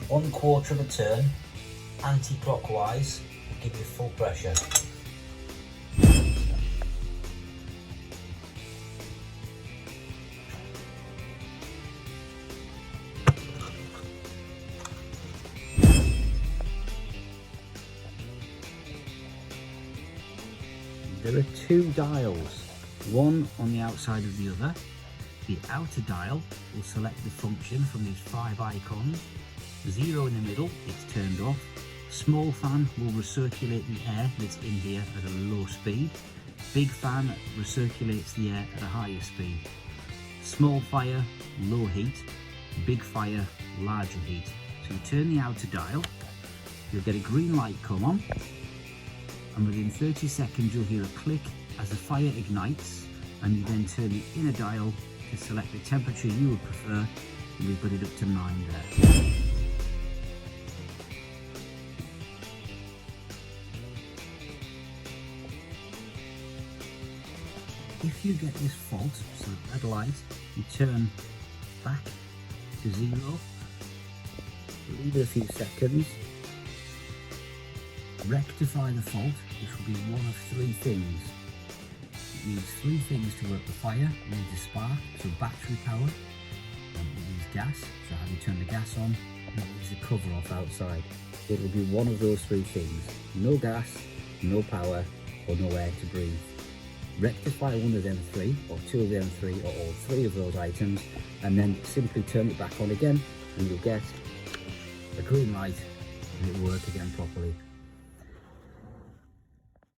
1/4 of a turn anti-clockwise will give you full pressure. There are two dials, one on the outside of the other. The outer dial will select the function from these 5 icons. 0 in the middle, it's turned off. Small fan will recirculate the air that's in here at a low speed. Big fan recirculates the air at a higher speed. Small fire, low heat. Big fire, larger heat. So you turn the outer dial, you'll get a green light come on, and within 30 seconds you'll hear a click as the fire ignites, and you then turn the inner dial to select the temperature you would prefer, and we've got it up to 9 there. If you get this fault, so red light, you turn back to 0, leave it a few seconds, rectify the fault, which will be one of 3 things. It needs 3 things to work the fire. It needs a spark, so battery power. It needs gas, so how you turn the gas on. And it needs the cover off outside. It will be one of those 3 things. No gas, no power, or no air to breathe. Rectify one of them 3, or 2 of them 3, or all 3 of those items, and then simply turn it back on again, and you'll get a green light, and it will work again properly.